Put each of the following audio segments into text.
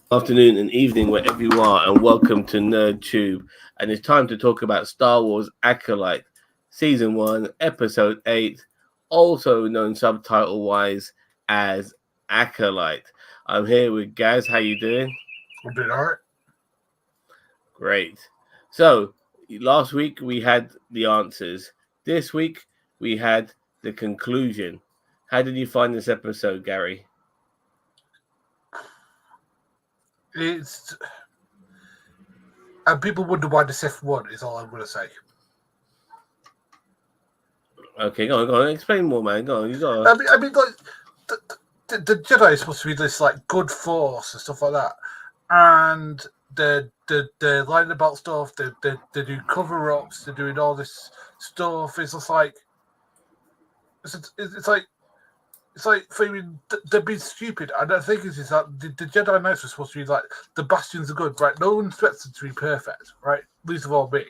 Afternoon and evening, wherever you are, and welcome to NerdTube. And it's time to talk about Star Wars Acolyte, Season 1, Episode 8, also known subtitle wise as Acolyte. I'm here with Gaz. How you doing? I'm doing all right. Great. So, last week we had the answers. This week we had the conclusion. How did you find this episode, Gary? It's and people wonder why the Sith won. Is all I'm going to say. Okay, go on. Explain more, man. Go on. You got. Like the Jedi is supposed to be this like good force and stuff like that, and they're lying about stuff. They do cover ups. They're doing all this stuff. It's just like it's like feeling they're being stupid. And I think is that the Jedi Knights are supposed to be like the bastions of good, right? No one expects them to be perfect, right? Least of all me,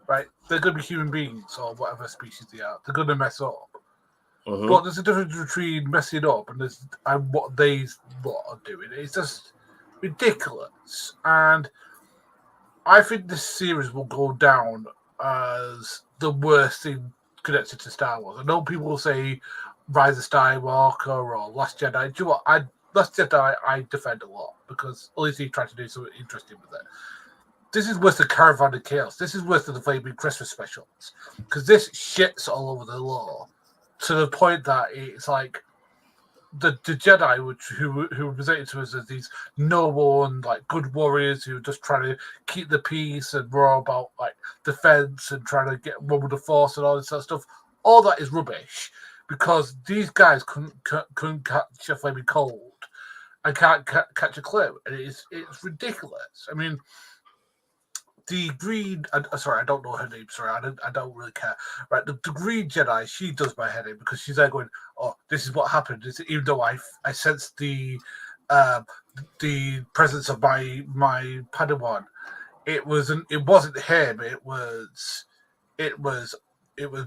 right? They're going to be human beings or whatever species they are. They're going to mess up. Mm-hmm. But there's a difference between messing up and what they are doing. It's just ridiculous. And I think this series will go down as the worst thing connected to Star Wars. I know people will say Rise of Skywalker or Last Jedi. Do you know what? Last Jedi I defend a lot because at least he tried to do something interesting with it. This is worse than Caravan of Chaos. This is worse than the Flaming Christmas specials because this shits all over the law to the point that it's like the Jedi, who were presented to us as these noble and like good warriors who are just trying to keep the peace and were all about like defense and trying to get one with the Force and all this sort of stuff. All that is rubbish because these guys couldn't catch a flaming cold and can't catch a clue, and it's ridiculous. I mean, the green, sorry, I don't know her name. Sorry, I don't really care. Right, the green Jedi, she does my head in because she's there going, "Oh, this is what happened." Even though I sensed the presence of my Padawan, it wasn't him. It was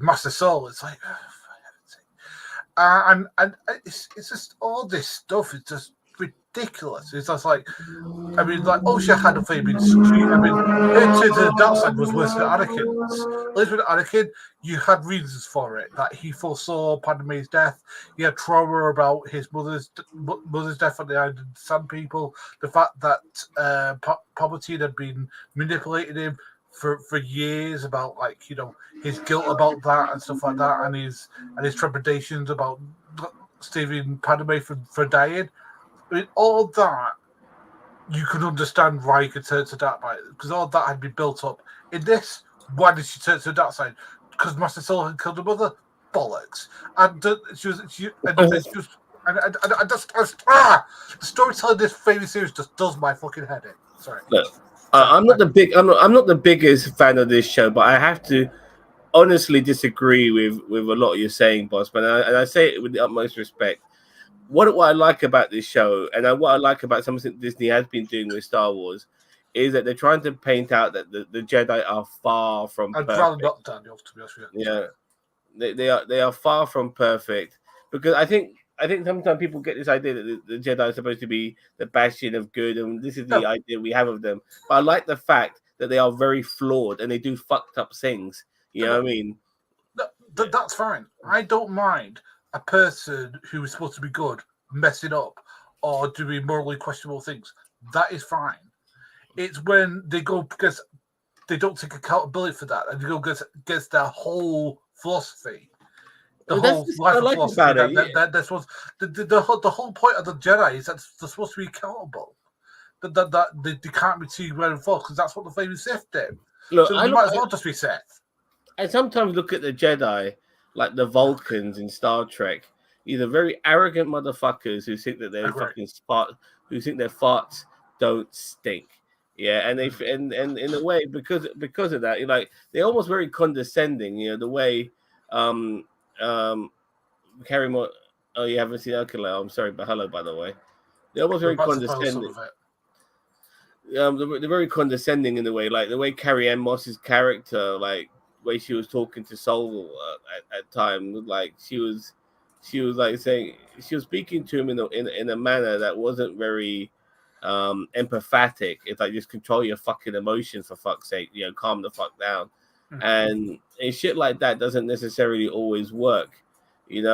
Master Soul. It's like, and it's just all this stuff is just ridiculous. It's just like, I mean, like Osha had a famous street. I mean, Into the Dark Side was worse than Anakin's. At least with Anakin, you had reasons for it. That he foresaw Padme's death. He had trauma about his mother's death at the Island of Sand People. The fact that Palpatine had been manipulating him for years about, like, you know, his guilt about that and stuff like that, and his trepidations about saving Padme for dying. I mean, all that you could understand why he could turn to dark side because all that had been built up. In this, why did she turn to the dark side? Because Master Soul had killed her mother. Bollocks. And the storytelling in this famous series just does my fucking head in. Sorry. Look, I'm not the biggest fan of this show, but I have to honestly disagree with a lot you're saying, boss. But I say it with the utmost respect. What I like about this show, and what I like about something Disney has been doing with Star Wars, is that they're trying to paint out that the Jedi are far from I'd perfect. rather not, Daniel, to be honest with you. Yeah, they are far from perfect because I think sometimes people get this idea that the Jedi are supposed to be the bastion of good, and this is the idea we have of them. But I like the fact that they are very flawed and they do fucked up things. You know what I mean? That's fine. I don't mind a person who is supposed to be good messing up or doing morally questionable things. That is fine. It's when they go because they don't take accountability for that and they go against their whole philosophy. The whole life of philosophy. That's what the whole point of the Jedi is that they're supposed to be accountable. That they can't be too well informed because that's what the famous Sith did. Look, so they might as well just be Sith. I sometimes look at the Jedi like the Vulcans in Star Trek. These are very arrogant motherfuckers who think that they're fucking who think their farts don't stink. Yeah, and they and in a way because of that, you're like they're almost very condescending. You know the way Carrie Moore. Oh, you haven't seen Acolyte. I'm sorry, but hello, by the way. They're almost very condescending. They're very condescending in the way, like the way Carrie Ann Moss's character, like way she was talking to Soul at time, like she was like saying she was speaking to him in a manner that wasn't very empathetic. It's like just control your fucking emotions for fuck's sake. Calm the fuck down. And shit like that doesn't necessarily always work. And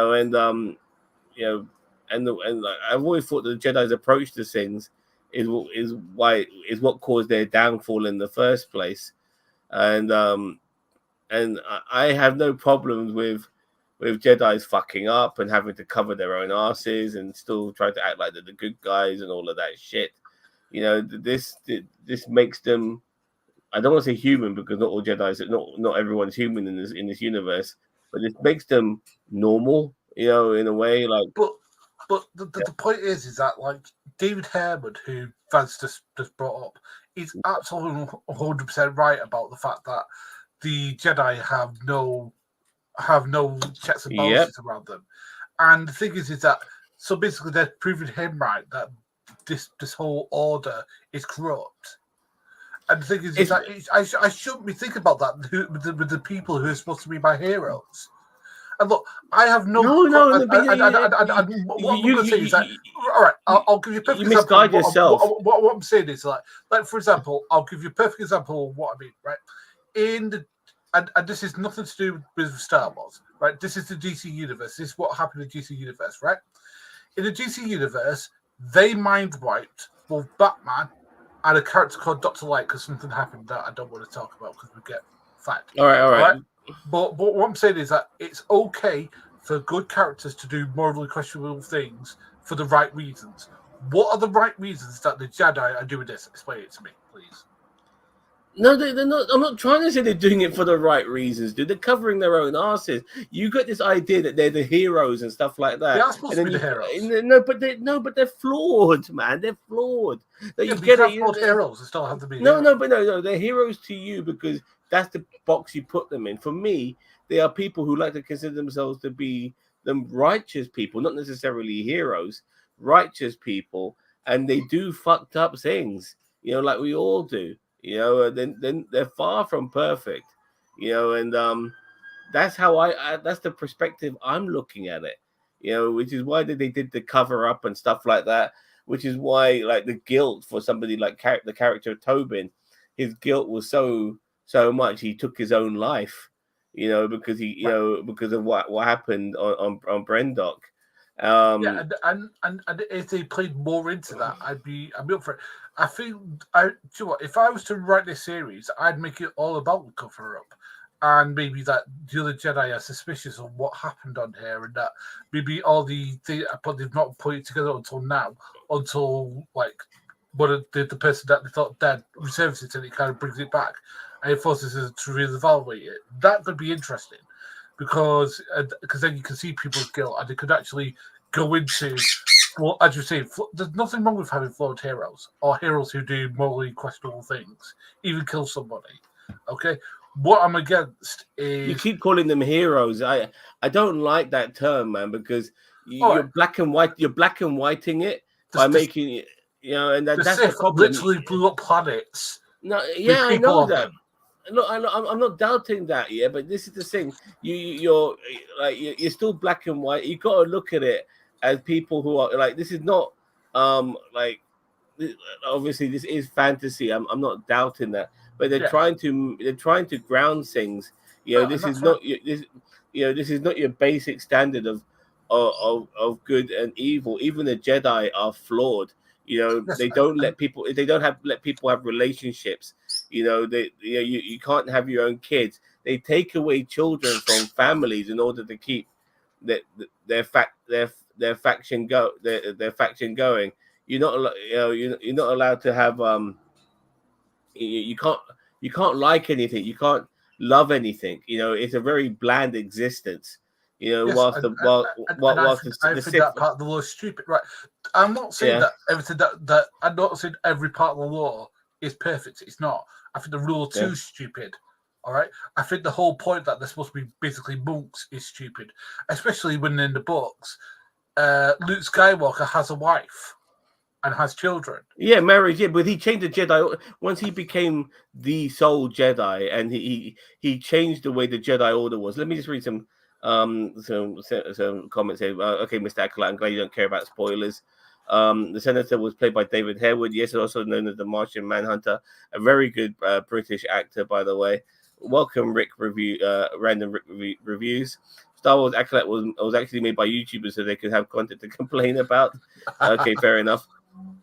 like, I've always thought that the Jedi's approach to things is what caused their downfall in the first place. And I have no problems with Jedi's fucking up and having to cover their own asses and still try to act like they're the good guys and all of that shit. This makes them, I don't want to say human, because not all Jedi's, not everyone's human in this universe, but it makes them normal, in a way. Like, but the point is that, like, David Harewood, who Vance just brought up, is absolutely 100% right about the fact that the Jedi have no checks and balances around them. And the thing is that, so basically they're proving him right that this whole order is corrupt. And the thing is that I shouldn't be thinking about that with the people who are supposed to be my heroes. And look, I have no. What I'm going to say is that, all right, I'll give you a perfect example. Misguide yourself. What I'm saying is, like for example, I'll give you a perfect example of what I mean, right? And this is nothing to do with Star Wars, right? This is the DC universe. This is what happened in the DC universe, right? In the DC universe, they mind wiped both Batman and a character called Dr. Light because something happened that I don't want to talk about because we get fact. All right. But what I'm saying is that it's okay for good characters to do morally questionable things for the right reasons. What are the right reasons that the Jedi are doing this? Explain it to me, please. No, they're not. I'm not trying to say they're doing it for the right reasons, dude. They're covering their own asses. You got this idea that they're the heroes and stuff like that. They are supposed to be the heroes. But they're flawed, man. They're flawed. You get it. Flawed heroes and still have to be. No. They're heroes to you because that's the box you put them in. For me, they are people who like to consider themselves to be them righteous people, not necessarily heroes. Righteous people, and they do fucked up things, like we all do. Then they're far from perfect, and that's how that's the perspective I'm looking at it, which is why they did the cover up and stuff like that, which is why, like, the guilt for somebody like the character of Tobin, his guilt was so much he took his own life, because because of what happened on Brendok. And if they played more into that, I'd be up for it. I think if I was to write this series, I'd make it all about the cover up, and maybe that the other Jedi are suspicious of what happened on here, and that maybe all but they've not put it together until now, until like the person that they thought dead resurfaces and it kind of brings it back, and it forces us to reevaluate it. That could be interesting. Because then you can see people's guilt, and they could actually go into, well, as you say, there's nothing wrong with having flawed heroes or heroes who do morally questionable things, even kill somebody. Okay, what I'm against is you keep calling them heroes. I don't like that term, man, because you're black and white. You're black and whiting it by making it, and that's the problem. Literally blew up planets. No, yeah, I know that. Look, I'm not doubting that, but this is the thing. You're still black and white. You got to look at it as people who are like, this is not obviously this is fantasy. I'm not doubting that, but they're trying to ground things. This is not your basic standard of good and evil. Even the Jedi are flawed. They don't let people have relationships. You can't have your own kids. They take away children from families in order to keep their faction going. You're not allowed to have you can't like anything. You can't love anything. It's a very bland existence. Whilst I think that part of the law is stupid, right? I'm not saying that everything that I'm not saying every part of the law is perfect. It's not. I think the rule of two is stupid. All right. I think the whole point that they're supposed to be basically monks is stupid, especially when in the books, Luke Skywalker has a wife and has children. Yeah, marriage. Yeah, but he changed the Jedi once he became the sole Jedi, and he changed the way the Jedi Order was. Let me just read some comments here. Okay, Mr. Acolyte, I'm glad you don't care about spoilers. The senator was played by David Harewood, yes, also known as the Martian Manhunter, a very good British actor, by the way. Welcome, Random Rick Reviews. Star Wars Acolyte was actually made by YouTubers so they could have content to complain about. Okay, fair enough.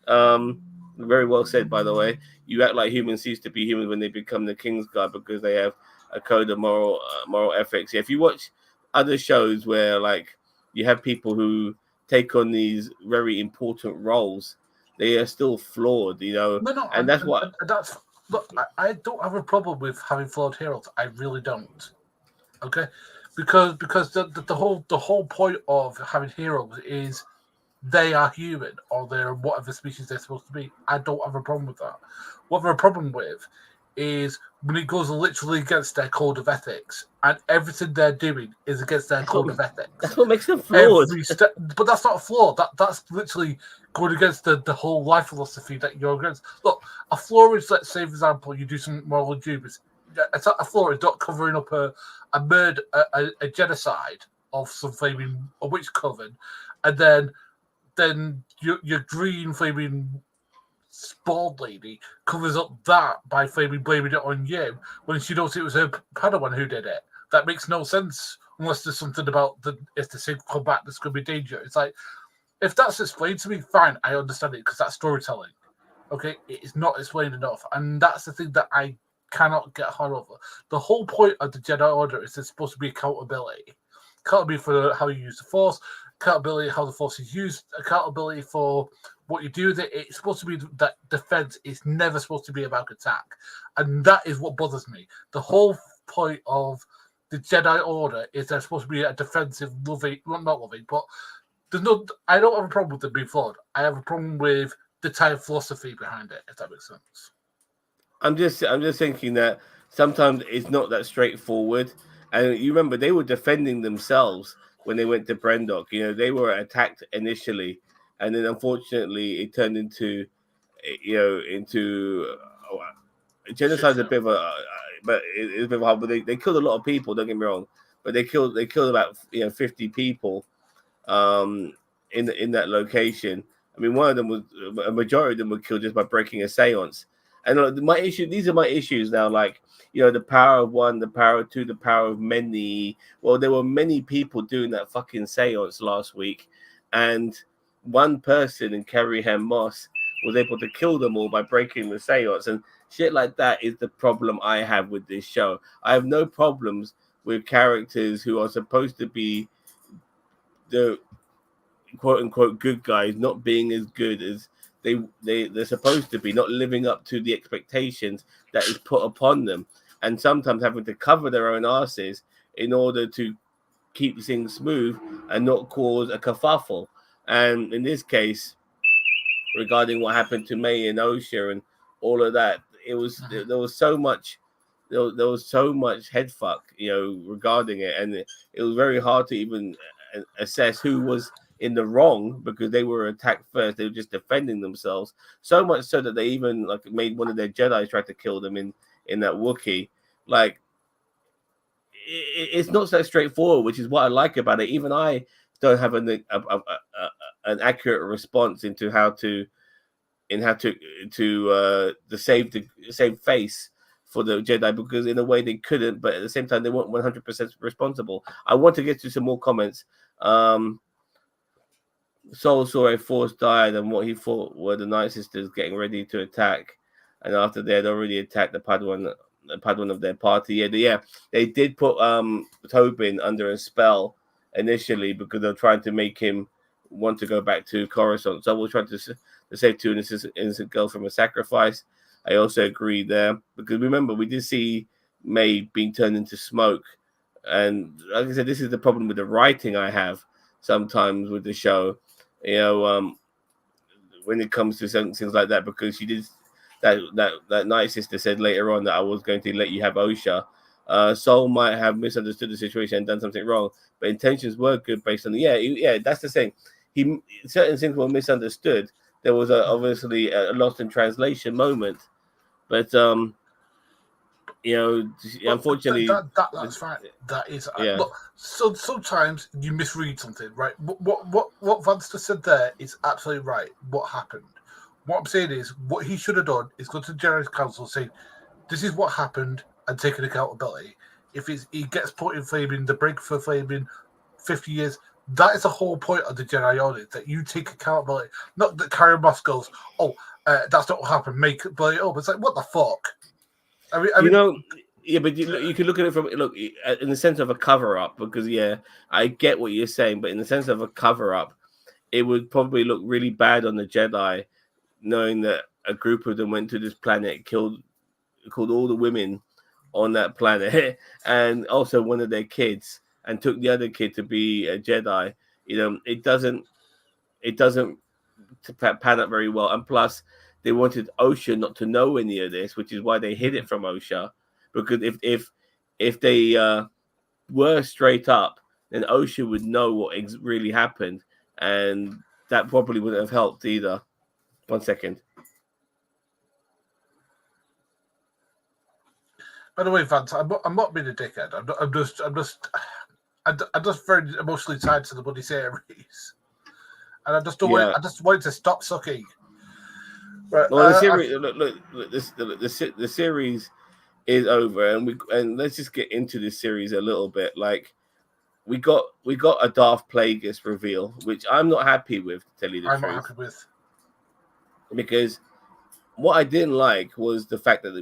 Very well said, by the way. You act like humans cease to be humans when they become the King's Guard because they have a code of moral ethics. Yeah, if you watch other shows where like you have people who take on these very important roles, they are still flawed, you know. No, and that's what. That's look. I don't have a problem with having flawed heroes. I really don't. Okay, because the whole point of having heroes is they are human or they're whatever species they're supposed to be. I don't have a problem with that. What I have a problem with is when it goes literally against their code of ethics and everything they're doing is against their code of ethics. That's what makes them flawed. But that's not a flaw. That's literally going against the whole life philosophy that you're against. Look, a flaw is, let's say, for example, you do some moral dubious. A flaw is not covering up a murder, a genocide of some flaming a witch coven, and then your green flaming bald lady covers up that by blaming it on you when she knows it was her Padawan who did it. That makes no sense unless there's something about if the Sith come back, there's going to be danger. It's like, if that's explained to me, fine, I understand it because that's storytelling. Okay, it is not explained enough, and that's the thing that I cannot get hard over. The whole point of the Jedi Order is there's supposed to be accountability. Accountability for how you use the Force, accountability how the Force is used, accountability for what you do with it. It's supposed to be that defense is never supposed to be about attack. And that is what bothers me. The whole point of the Jedi Order is they're supposed to be a defensive, loving, well, not loving, but I don't have a problem with them being flawed. I have a problem with the entire philosophy behind it, if that makes sense. I'm just thinking that sometimes it's not that straightforward. And you remember they were defending themselves when they went to Brendok. You know, they were attacked initially, and then unfortunately it turned into genocide. Is a bit of a, but it's a bit of a hard. But they killed a lot of people. Don't get me wrong, but they killed about 50 people, in that location. I mean, a majority of them were killed just by breaking a seance. And these are my issues now. Like, the power of one, the power of two, the power of many. Well, there were many people doing that fucking seance last week, and one person in Carrie Ham Moss was able to kill them all by breaking the seance. And shit like that is the problem I have with this show. I have no problems with characters who are supposed to be the quote unquote good guys not being as good as they're supposed to be, not living up to the expectations that is put upon them, and sometimes having to cover their own asses in order to keep things smooth and not cause a kerfuffle. And in this case, regarding what happened to May and Osha and all of that, there was so much head fuck, regarding it, and it was very hard to even assess who was in the wrong because they were attacked first. They were just defending themselves, so much so that they even made one of their Jedi try to kill them in that Wookiee. Like, it's not so straightforward, which is what I like about it. Even I don't have an accurate response into how to save face for the Jedi, because in a way they couldn't, but at the same time they weren't 100% responsible. I want to get to some more comments. Soul saw a Force died and what he thought were the Night Sisters getting ready to attack, and after they had already attacked the Padawan of their party. Yeah, they did put Tobin under a spell initially because they're trying to make him want to go back to Coruscant. So we're trying to save two innocent girls from a sacrifice. I also agree there, because remember, we did see May being turned into smoke, and like I said, this is the problem with the writing I have sometimes with the show. When it comes to certain things like that, because she did that Night Sister said later on that I was going to let you have Osha. Soul might have misunderstood the situation and done something wrong, but intentions were good based on that's the thing. Certain things were misunderstood. There was obviously a lost in translation moment, but unfortunately, that's fine. That is yeah. look. So sometimes you misread something, right? What Vance just said there is absolutely right. What happened? What I'm saying is, what he should have done is go to the Jedi Council and say, "This is what happened," and take an accountability. If he gets put in flaming the break for flaming 50 years, that is the whole point of the Jedi Order, that you take accountability. Not that Karen Moss goes, "Oh, that's not what happened. Make it blow it up." It's like, what the fuck? I mean, Yeah, but you can look at it from in the sense of a cover up, because I get what you're saying, but in the sense of a cover up, it would probably look really bad on the Jedi, knowing that a group of them went to this planet, killed all the women on that planet, and also one of their kids, and took the other kid to be a Jedi. It doesn't pan out very well, and plus they wanted Osha not to know any of this, which is why they hid it from Osha, because if they were straight up, then Osha would know what really happened, and that probably wouldn't have helped either. 1 second. By the way, Vance, I'm not being a dickhead. I'm just very emotionally tied to the bloody series, and I just don't want. I just want it to stop sucking. Right, well, the series. Look, the series is over, and let's just get into this series a little bit. Like, we got a Darth Plagueis reveal, which I'm not happy with, to tell you the truth. I'm not happy with, because what I didn't like was the fact that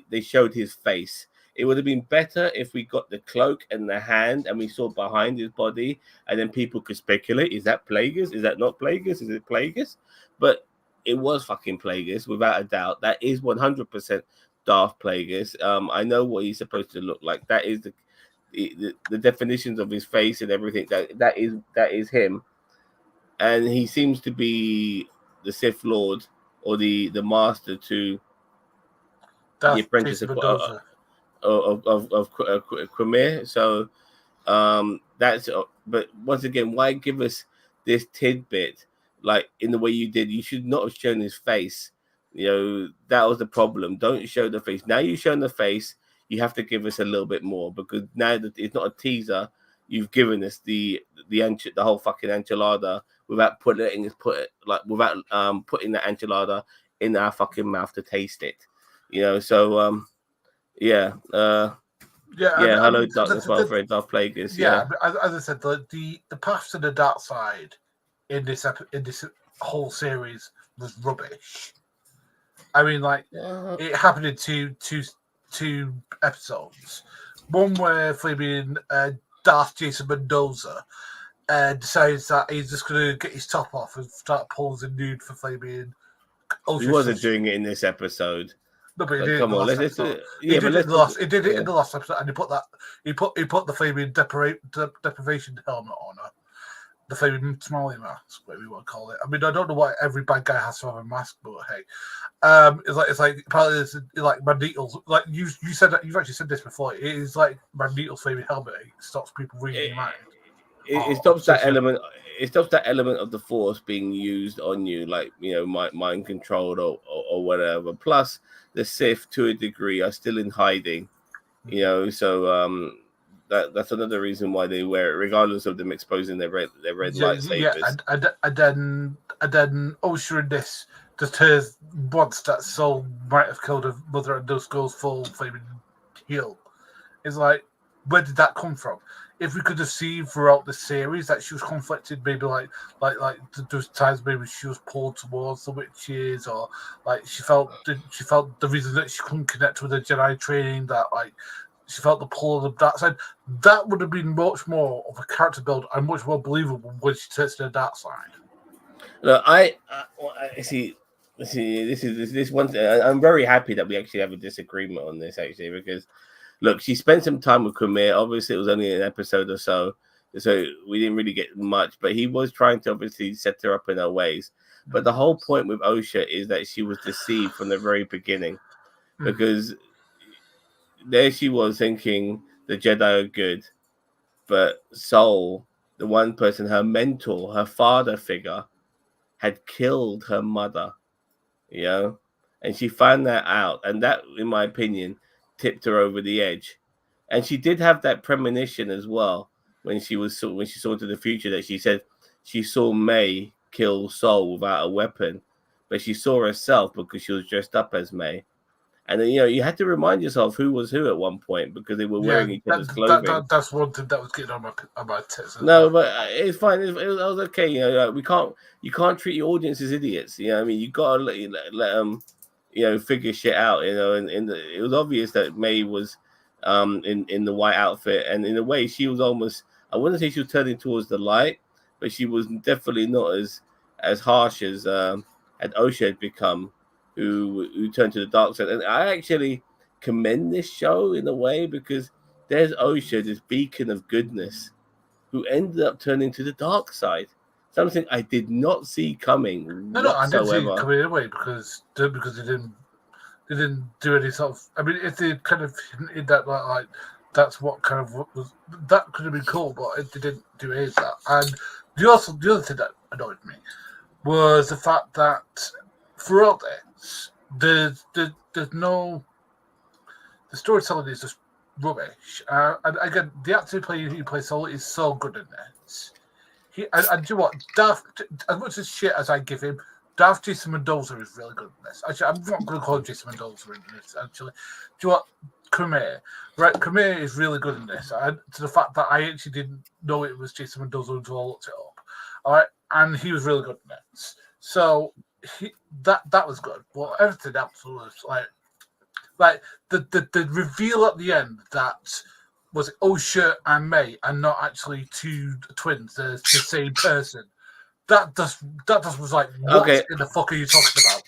they showed his face. It would have been better if we got the cloak and the hand and we saw behind his body, and then people could speculate, is that Plagueis? Is that not Plagueis? Is it Plagueis? But it was fucking Plagueis, without a doubt. That is 100% Darth Plagueis. I know what he's supposed to look like. That is the definitions of his face and everything. That is him. And he seems to be the Sith Lord, or the master to the apprentice of Quamir. So that's. But once again, why give us this tidbit like in the way you did? You should not have shown his face. That was the problem. Don't show the face. Now you've shown the face. You have to give us a little bit more, because now that it's not a teaser, you've given us the whole fucking enchilada without putting the enchilada in our fucking mouth to taste it. So hello, darkness, my friend, Darth Plagueis. Yeah, as I said, the path to the dark side in this whole series was rubbish. I mean, it happened in two episodes. One where flaming Darth Jason Mendoza decides that he's just going to get his top off and start posing nude for flaming. He wasn't doing it in this episode. No, but he did it in the last episode. He did it in the last episode, and he put the flaming deprivation helmet on her. The flaming smiley mask, whatever you want to call it. I mean, I don't know why every bad guy has to have a mask, but hey, it's like apparently it's like Magneto's. Like you said, you've actually said this before. It is like Magneto's flaming helmet. It stops people reading your mind. It stops that element. It stops that element of the Force being used on you, like mind controlled or whatever. Plus, the Sith, to a degree, are still in hiding. So that's another reason why they wear it, regardless of them exposing their red lightsabers. Yeah, and then Osha in this just once that soul might have killed her mother and just goes full flaming heel. It's like, where did that come from? If we could have seen throughout the series that she was conflicted, maybe like there's times maybe she was pulled towards the witches, or like she felt the reason that she couldn't connect with the Jedi training, that like she felt the pull of the dark side. That would have been much more of a character build and much more believable when she turns to the dark side. Look, I see. This one thing. I'm very happy that we actually have a disagreement on this, actually, because look, she spent some time with Quamir. Obviously, it was only an episode or so we didn't really get much. But he was trying to obviously set her up in her ways. But the whole point with Osha is that she was deceived from the very beginning, because there she was thinking the Jedi are good, but Soul, the one person, her mentor, her father figure, had killed her mother. And she found that out, and that, in my opinion, tipped her over the edge. And she did have that premonition as well when she saw into the future, that she said she saw May kill Sol without a weapon, but she saw herself because she was dressed up as May. And then, you had to remind yourself who was who at one point because they were wearing each other's clothing. That's one thing that was getting on my tits. No, but it's fine. It was okay. You can't treat your audience as idiots. I mean, you gotta let them, figure shit out. And it was obvious that May was, in the white outfit, and in a way, she was almost. I wouldn't say she was turning towards the light, but she was definitely not as harsh as Osha had become, who turned to the dark side. And I actually commend this show in a way because there's Osha, this beacon of goodness, who ended up turning to the dark side. Something I did not see coming. No, I didn't see it coming anyway because they didn't do any sort of. I mean, if they kind of hinted that like that's what kind of what was that could have been cool, but they didn't do any of that. And the other thing that annoyed me was the fact that throughout this, there's no the storytelling is just rubbish. And again, the actor who plays Sol is so good in this. And do you know what? Daft, as much as shit as I give him, Daft Jason Mendoza is really good in this. Actually, I'm not going to call him Jason Mendoza in this, actually. Do you know what? Khmer. Right, Khmer is really good in this. To the fact that I actually didn't know it was Jason Mendoza until I looked it up. All right, and he was really good in this. So that was good. But everything else was like the reveal at the end that was Osha and May and not actually two twins, the same person. That just was like, what in the fuck are you talking about?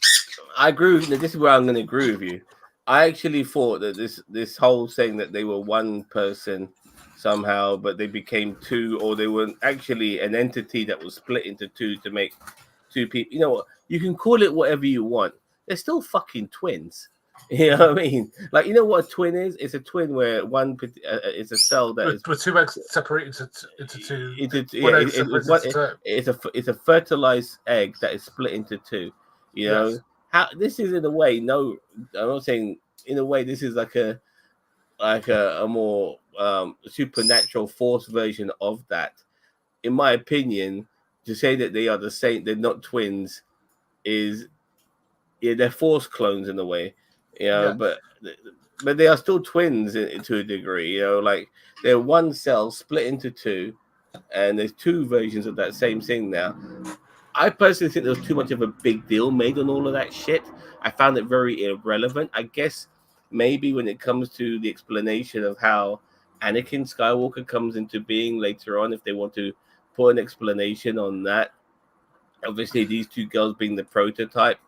I agree with you. This is where I'm going to agree with you. I actually thought that this whole thing that they were one person somehow, but they became two, or they were actually an entity that was split into two to make two people. You know what? You can call it whatever you want. They're still fucking twins. You know what I mean? Like, you know what a twin is? It's a twin where one it's a cell that is with two eggs separated into two. It's a fertilized egg that is split into two. Yes. How this is in a way. No, I'm not saying in a way. This is like a more supernatural force version of that. In my opinion, to say that they are the same, they're not twins, is they're force clones in a way. But they are still twins to a degree. Like they're one cell split into two, and there's two versions of that same thing now. I personally think there was too much of a big deal made on all of that shit. I found it very irrelevant. I guess maybe when it comes to the explanation of how Anakin Skywalker comes into being later on, if they want to put an explanation on that, obviously these two girls being the prototype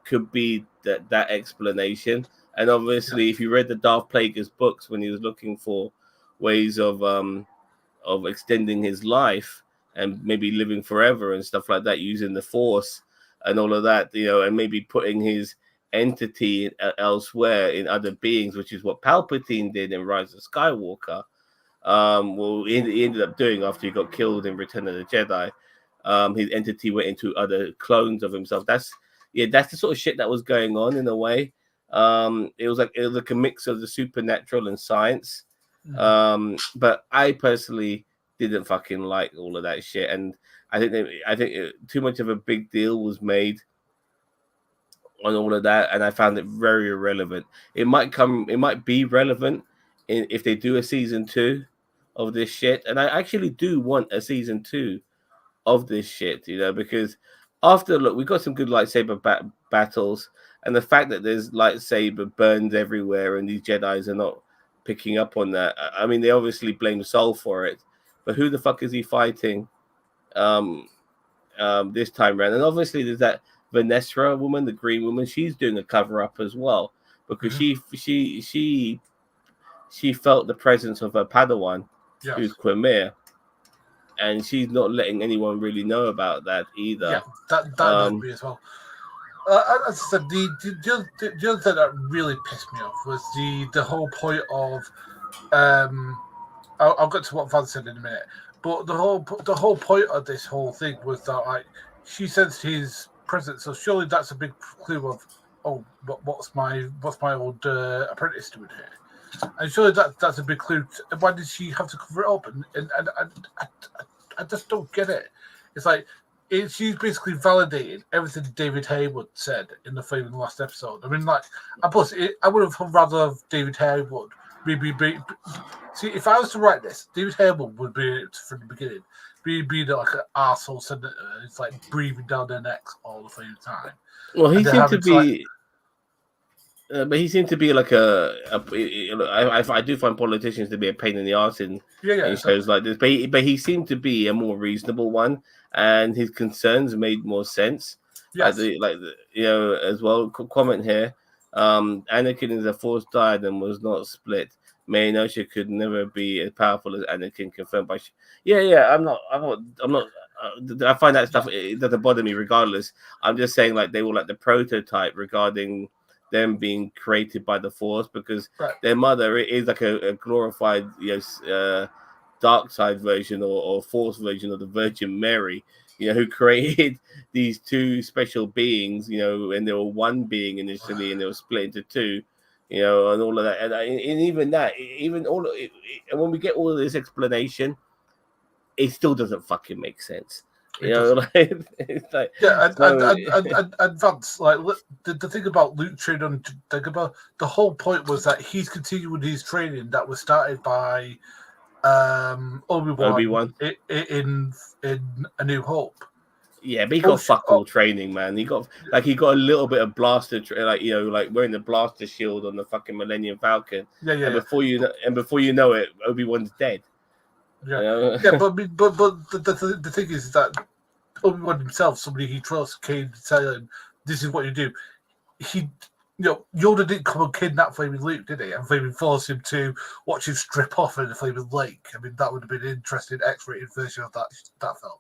could be that explanation. And obviously, if you read the Darth Plagueis books when he was looking for ways of extending his life and maybe living forever and stuff like that, using the Force and all of that, and maybe putting his entity elsewhere in other beings, which is what Palpatine did in Rise of Skywalker. He ended up doing after he got killed in Return of the Jedi. His entity went into other clones of himself. That's the sort of shit that was going on in a way. It was like a mix of the supernatural and science. But I personally didn't fucking like all of that shit, and I think too much of a big deal was made on all of that, and I found it very irrelevant. It might be relevant if they do a season 2 of this shit, and I actually do want a season 2 of this shit, because we got some good lightsaber battles, and the fact that there's lightsaber burns everywhere and these Jedis are not picking up on that. I mean, they obviously blame Sol for it, but who the fuck is he fighting this time around? And obviously there's that Vanessa woman, the green woman. She's doing a cover up as well because she felt the presence of her Padawan, who's Khmer. And she's not letting anyone really know about that either. Yeah, that annoyed me as well. As I said, the other thing that really pissed me off was the whole point of I'll get to what Van said in a minute, but the whole point of this whole thing was that she sensed his presence, so surely that's a big clue of what's my old apprentice doing here. And surely that's a big clue. Why did she have to cover it up? And I just don't get it. It's like she's basically validated everything David Haywood said in the film in the last episode. I mean, like, and plus, I would have rather have David Haywood see, if I was to write this, David Haywood would be it from the beginning. Be like an arsehole senator. It's like breathing down their necks all the same time. Well, he seemed to be. But he seemed to be like I do find politicians to be a pain in the arse in shows like this. But he seemed to be a more reasonable one, and his concerns made more sense. Yes. As well. Comment here. Anakin is a Force died and was not split. Maynosha could never be as powerful as Anakin, confirmed by. I'm not. I find that stuff, it doesn't bother me regardless. I'm just saying, like, they were like the prototype regarding them being created by the Force, because their mother is like a glorified, dark side version or Force version of the Virgin Mary, who created these two special beings, and they were one being initially, and they were split into two, and all of that, and even that, even all of it, and when we get all of this explanation, it still doesn't fucking make sense. It's like, advance. Like, the thing about Luke training on Dagobah, the whole point was that he's continuing his training that was started by Obi-Wan in A New Hope. Yeah, but he got fuck all training, man. He got a little bit of blaster, like wearing the blaster shield on the fucking Millennium Falcon. And before you know it, Obi-Wan's dead. But the thing is that Obi-Wan himself, somebody he trusts, came to tell him, "This is what you do." Yoda didn't come and kidnap Flaming Luke, did he? And Flaming force him to watch him strip off in the Flaming Lake. I mean, that would have been an interesting X-rated version of that film.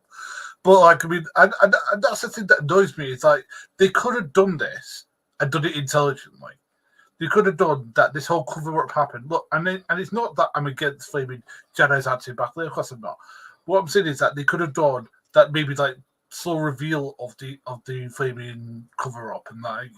But like, I mean, and that's the thing that annoys me. It's like they could have done this and done it intelligently. They could have done that. This whole cover-up happened. Look, and it's not that I'm against Flaming Jedi's attitude back there. Of course, I'm not. What I'm saying is that they could have done that. Maybe like slow reveal of the Flaming cover-up, and like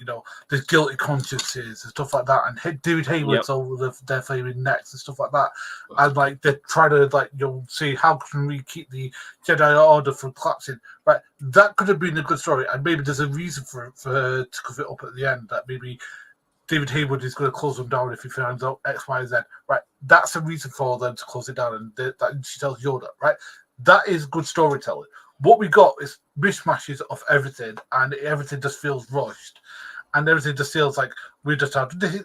there's guilty consciences and stuff like that, and David Hayward's over their Flaming necks and stuff like that, and like they're trying to see how can we keep the Jedi Order from collapsing. Right, that could have been a good story, and maybe there's a reason for her to cover it up at the end. That maybe David Hayward is going to close them down if he finds out X, Y, Z. Right, that's a reason for them to close it down, and that she tells Yoda. Right, that is good storytelling. What we got is mishmashes of everything, and everything just feels rushed, and everything just feels like we just have this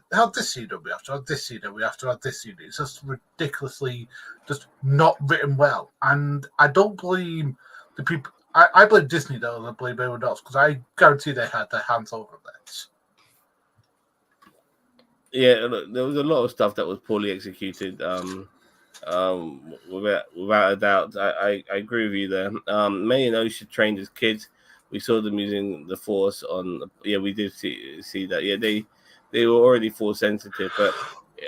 scene, we have to have this scene, we have to have this scene. It's just ridiculously just not written well, and I don't blame the people. I blame Disney though, and I blame everyone else, because I guarantee they had their hands over this. Yeah, there was a lot of stuff that was poorly executed. Without a doubt, I agree with you there. May and Osha trained as kids. We saw them using the Force on. Yeah, we did see that. Yeah, they were already Force sensitive, but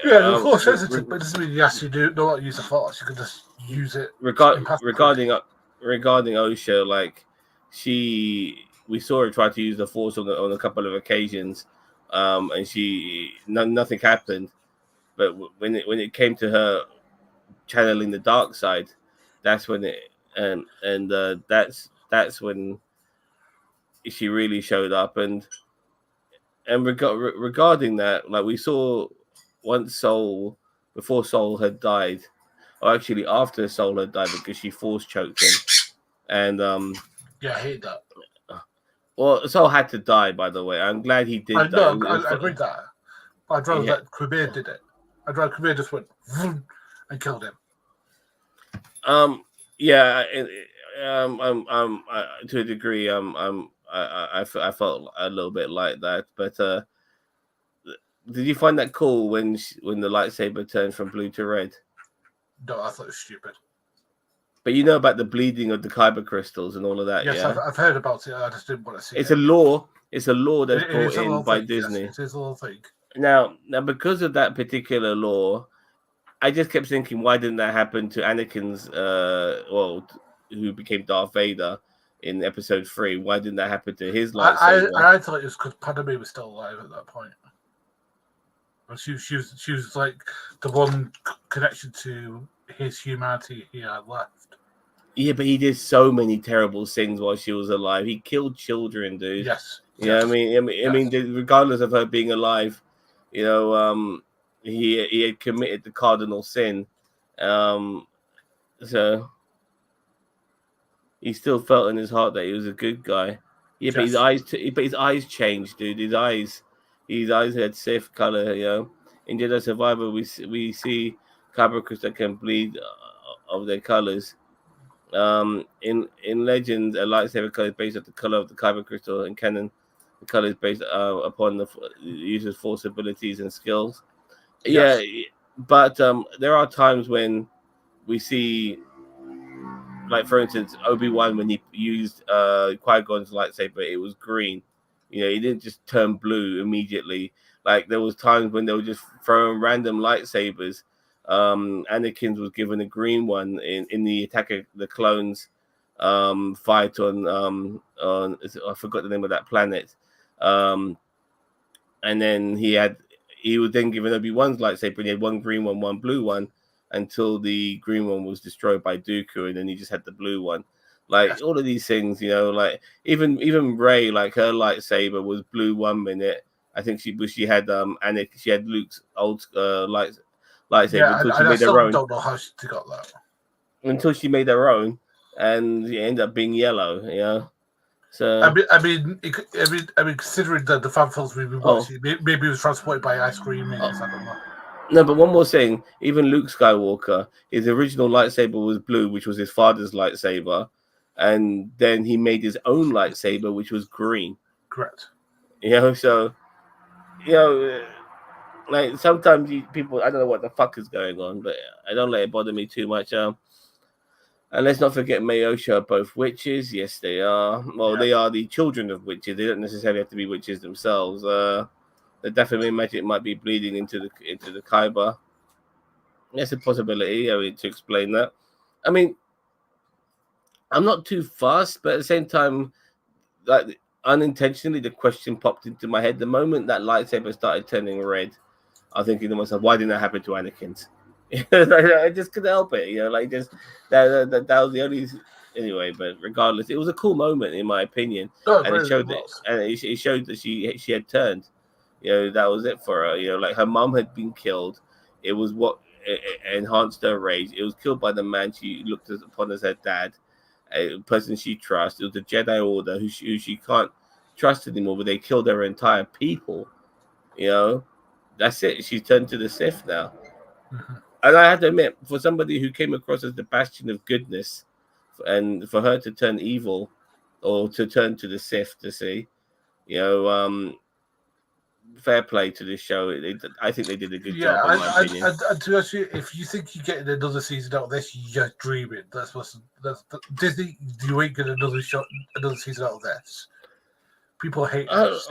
they're Force sensitive. But it doesn't mean you actually know how to use the Force. You can just use it. Regarding Osha, like we saw her try to use the Force on a couple of occasions, and nothing happened. But when it came to her channeling the dark side, that's when that's when she really showed up. And regarding that, like, we saw once Soul, before Soul had died, or actually after Soul had died, because she force choked him, and I hate that. Well, Soul had to die, by the way. I'm glad he did. I agree that. But I'd rather that Quimir did it. I'd rather Quimir just went and killed him. To a degree, I felt a little bit like that. But did you find that cool when the lightsaber turned from blue to red? No, I thought it was stupid. But you know about the bleeding of the kyber crystals and all of that. Yes, yeah? I've heard about it. I just didn't want to see it. It's a law that's brought in by Disney. Yes, it is a little thing. Now, because of that particular law, I just kept thinking, why didn't that happen to Anakin's, who became Darth Vader in Episode 3? Why didn't that happen to his lightsaber? I thought it was because Padme was still alive at that point. She was like the one connection to his humanity he had left. Yeah, but he did so many terrible things while she was alive. He killed children, dude. Yes. Yeah, Yes. I mean, regardless of her being alive, he had committed the cardinal sin. So he still felt in his heart that he was a good guy. Yeah, but his eyes changed, dude. His eyes had Sith color. In Jedi Survivor, we see kyber that can bleed of their colors. In Legends, a lightsaber color is based on the color of the kyber crystal. In canon, the color is based upon the user's force abilities and skills. Yes. Yeah, but there are times when we see, like for instance, Obi-Wan when he used Qui-Gon's lightsaber, it was green. He didn't just turn blue immediately. Like there was times when they were just throwing random lightsabers. Anakin's was given a green one in the Attack of the Clones fight on I forgot the name of that planet. And then he was then given Obi-Wan's lightsaber, and he had one green one, one blue one, until the green one was destroyed by Dooku, and then he just had the blue one. Like all of these things, like even Rey, like her lightsaber was blue 1 minute. I think she had she had Luke's old lightsaber until she made her own. Don't know how she got that. Until she made her own, and it ended up being yellow. So I mean, considering the fan films we've been watching, maybe it was transported by ice cream. I don't know. No, but one more thing. Even Luke Skywalker, his original lightsaber was blue, which was his father's lightsaber, and then he made his own lightsaber, which was green. Correct. So like sometimes people, I don't know what the fuck is going on, but I don't let it bother me too much. And let's not forget Mayosha are both witches. Yes, they are. Well, They are the children of witches. They don't necessarily have to be witches themselves. The definitely magic might be bleeding into the kyber. That's a possibility. To explain that. I mean, I'm not too fast, but at the same time, like unintentionally, the question popped into my head. The moment that lightsaber started turning red, I was thinking to myself, why didn't that happen to Anakin's? I just couldn't help it, like just that was the only anyway. But regardless, it was a cool moment in my opinion, and it showed that she had turned. That was it for her. Like her mom had been killed. It was what enhanced her rage. It was killed by the man she looked upon as her dad, a person she trusts. It was the Jedi Order who she can't trust anymore. But they killed her entire people. That's it. She's turned to the Sith now. Mm-hmm. And I have to admit, for somebody who came across as the bastion of goodness, and for her to turn evil, or to turn to the Sith, to see, fair play to this show. I think they did a good job, in my opinion. And to ask you, if you think you're getting another season out of this, you're just dreaming. That's Disney. You ain't getting another season out of this. People hate this.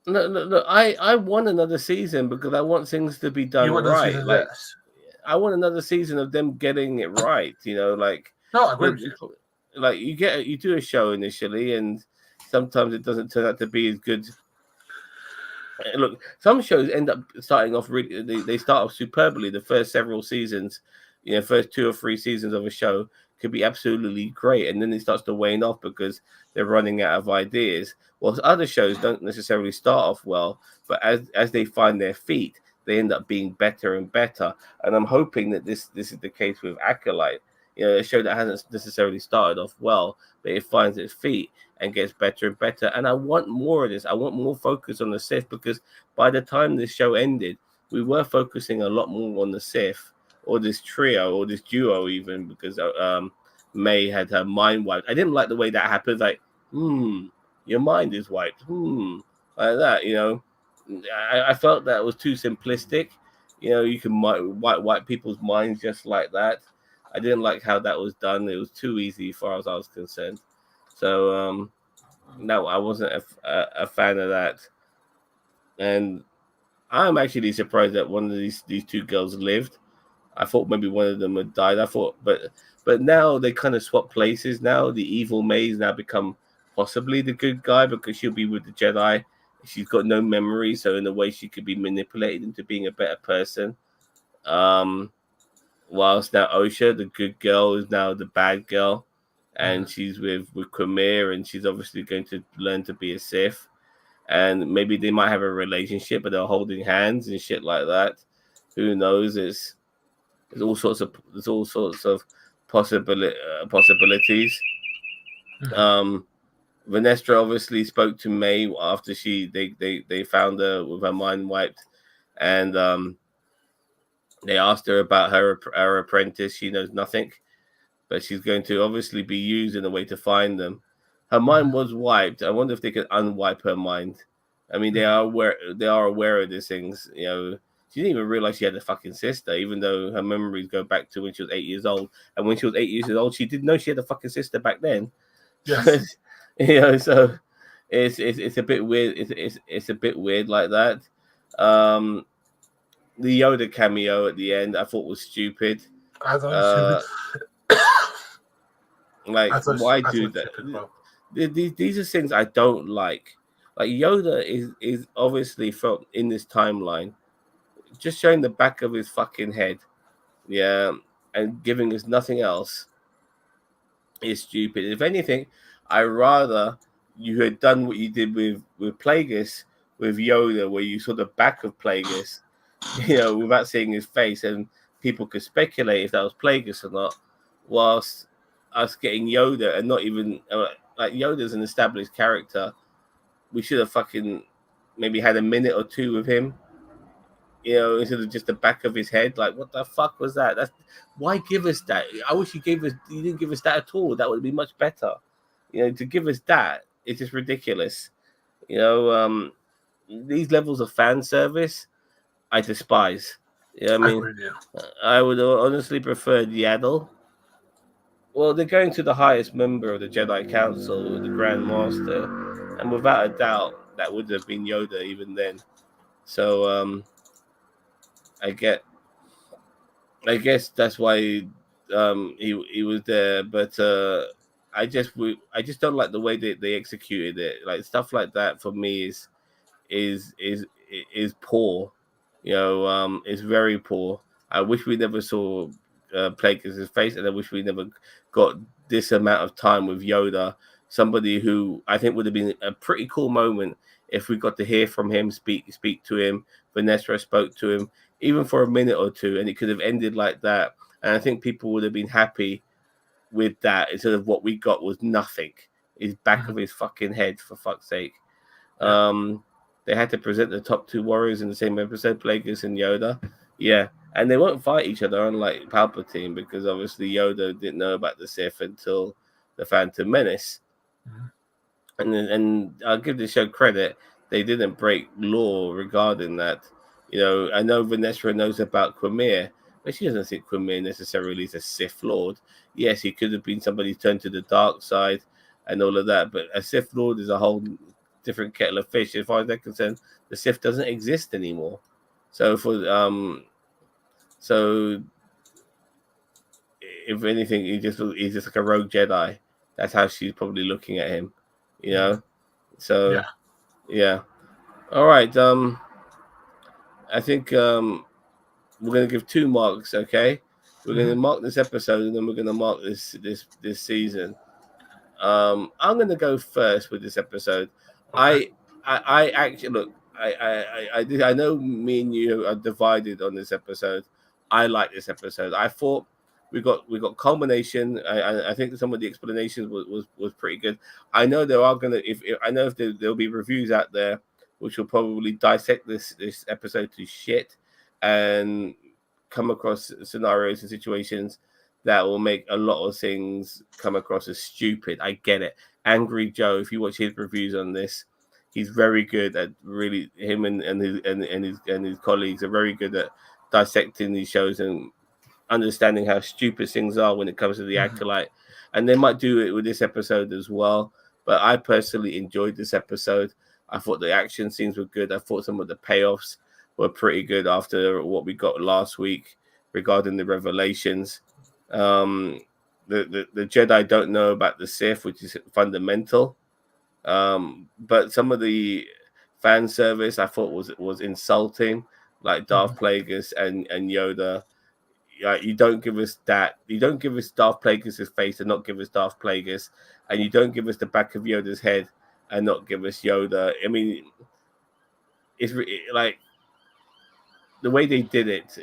No. I want another season because I want things to be done right. I want another season of them getting it right. Like no, I agree with you. Like you do a show initially, and sometimes it doesn't turn out to be as good. Look, some shows end up starting off really. They start off superbly. The first several seasons, first 2 or 3 seasons of a show could be absolutely great, and then it starts to wane off because they're running out of ideas. Well, other shows don't necessarily start off well, but as they find their feet, they end up being better and better. And I'm hoping that this is the case with Acolyte. A show that hasn't necessarily started off well, but it finds its feet and gets better and better. And I want more of this. I want more focus on the Sith, because by the time this show ended, we were focusing a lot more on the Sith, or this trio, or this duo even, because May had her mind wiped. I didn't like the way that happened. Like, your mind is wiped. Like that, I felt that was too simplistic. You can wipe people's minds just like that. I didn't like how that was done. It was too easy as far as I was concerned. So, no, I wasn't a fan of that. And I'm actually surprised that one of these 2 girls lived. I thought maybe one of them had died. But now they kind of swap places. Now the evil May's now become possibly the good guy, because she'll be with the Jedi She's got no memory, so in a way she could be manipulated into being a better person. Whilst now Osha, the good girl, is now the bad girl, and she's with Quamir, and she's obviously going to learn to be a Sith. And maybe they might have a relationship, but they're holding hands and shit like that. Who knows? There's all sorts of possibilities. Vanestra obviously spoke to May after they found her with her mind wiped, and they asked her about her apprentice. She knows nothing, but she's going to obviously be used in a way to find them. Her mind was wiped. I wonder if they could unwipe her mind. I mean, they are aware of these things. You know, she didn't even realize she had a fucking sister, even though her memories go back to when she was 8 years old. And when she was 8 years old, she didn't know she had a fucking sister back then. Yes. You know, so it's a bit weird. It's a bit weird like that. The Yoda cameo at the end, I thought was stupid. Like, why do that? These are things I don't like. Like, Yoda is obviously from in this timeline, just showing the back of his fucking head, yeah, and giving us nothing else is stupid. If anything, I rather you had done what you did with Plagueis with Yoda, where you saw the back of Plagueis, you know, without seeing his face, and people could speculate if that was Plagueis or not, whilst us getting Yoda and not even like Yoda's an established character. We should have fucking maybe had a minute or two with him, you know, instead of just the back of his head. Like, what the fuck was that? That's why give us that. I wish you didn't give us that at all. That would be much better. You know, to give us that, it's just ridiculous. You know, these levels of fan service, I despise. You know what I mean? I would honestly prefer Yaddle. Well, they're going to the highest member of the Jedi Council, the Grand Master, and without a doubt, that would have been Yoda even then. So, I guess that's why he was there, but I just don't like the way they executed it. Like, stuff like that for me is poor. You know, it's very poor. I wish we never saw Plagueis' face, and I wish we never got this amount of time with Yoda. Somebody who I think would have been a pretty cool moment if we got to hear from him, speak to him. Vanessa spoke to him, even for a minute or two, and it could have ended like that. And I think people would have been happy with that instead of what we got was nothing. His back of his fucking head, for fuck's sake. They had to present the top two warriors in the same episode, Plagueis and Yoda. Yeah, and they won't fight each other, unlike Palpatine, because obviously Yoda didn't know about the Sith until the Phantom Menace. And I'll give the show credit; they didn't break law regarding that. You know, I know Vanessa knows about Quamir, but she doesn't think Quamir necessarily is a Sith Lord. Yes, he could have been somebody turned to the dark side and all of that, but a Sith Lord is a whole different kettle of fish. As far as they're concerned, the Sith doesn't exist anymore. So so if anything, he's just like a rogue Jedi. That's how she's probably looking at him, you know. So yeah. All right. I think we're gonna give 2 marks. Okay, we're gonna mark this episode, and then we're gonna mark this season. I'm gonna go first with this episode. Okay. I actually look. I know me and you are divided on this episode. I like this episode. I thought we got culmination. I think some of the explanations was pretty good. I know there are gonna if there'll be reviews out there which will probably dissect this episode to shit and come across scenarios and situations that will make a lot of things come across as stupid. I get it. Angry Joe, if you watch his reviews on this, he's very good at really him and his colleagues are very good at dissecting these shows and understanding how stupid things are when it comes to the Acolyte. And they might do it with this episode as well. But I personally enjoyed this episode. I thought the action scenes were good. I thought some of the payoffs were pretty good after what we got last week regarding the revelations. The Jedi don't know about the Sith, which is fundamental. But some of the fan service I thought was insulting, like Darth Plagueis and Yoda. You don't give us that. You don't give us Darth Plagueis' face and not give us Darth Plagueis, and you don't give us the back of Yoda's head and not give us Yoda. I mean, it's like the way they did it.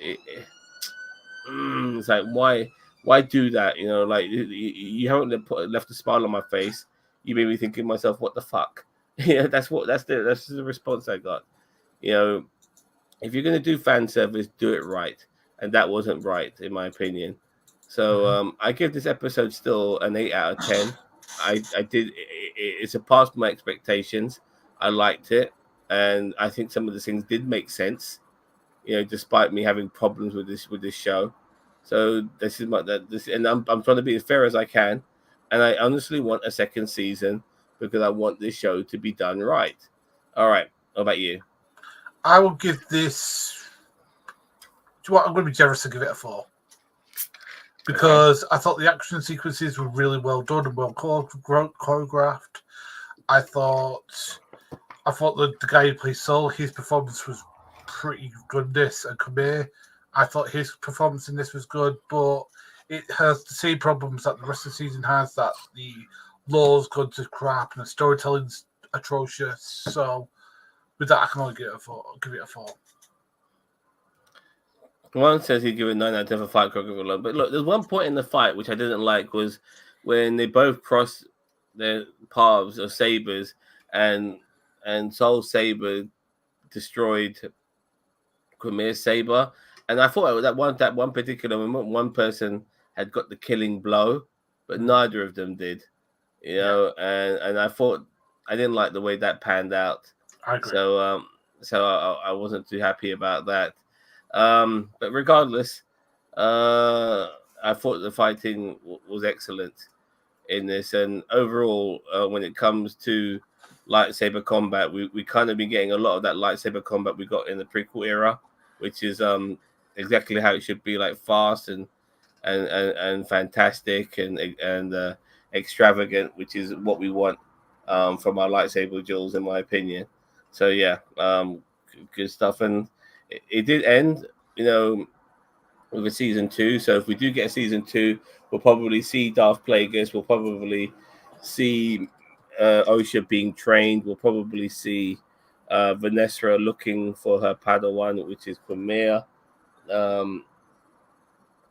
It's like why do that? You know, like you haven't left a smile on my face. You made me thinking to myself, what the fuck? Yeah, that's the response I got. You know, if you're gonna do fan service, do it right, and that wasn't right in my opinion. So I give this episode still an 8 out of 10. I did it surpassed my expectations. I liked it, and I think some of the things did make sense. You know, despite me having problems with this show. So this is and I'm trying to be as fair as I can, and I honestly want a second season because I want this show to be done right. All right, what about you? I will give this. Do you know what? I'm going to be generous and give it a 4 because I thought the action sequences were really well done and well choreographed. I thought the guy who plays Saul, his performance was pretty good. This and Khmer, I thought his performance in this was good, but it has the same problems that the rest of the season has. That the lore's gone to crap and the storytelling's atrocious. So with that, I can only give it a 4. One says he'd give it 9 out of 10 for fight choreography. But look, there's one point in the fight which I didn't like was when they both crossed their paths of sabers and Soul Saber destroyed Khmer's saber, and I thought that one particular moment, one person had got the killing blow, but neither of them did. You know, and I thought I didn't like the way that panned out. I agree. So I wasn't too happy about that. But regardless, I thought the fighting was excellent in this, and overall, when it comes to lightsaber combat, we kind of been getting a lot of that lightsaber combat we got in the prequel era, which is exactly how it should be, like fast and fantastic and extravagant, which is what we want from our lightsaber duels, in my opinion. So yeah, good stuff, and it did end, you know, with a season 2. So if we do get a season 2, we'll probably see Darth Plagueis. We'll probably see Osha being trained. We'll probably see Vanessa looking for her Padawan, which is Khmer.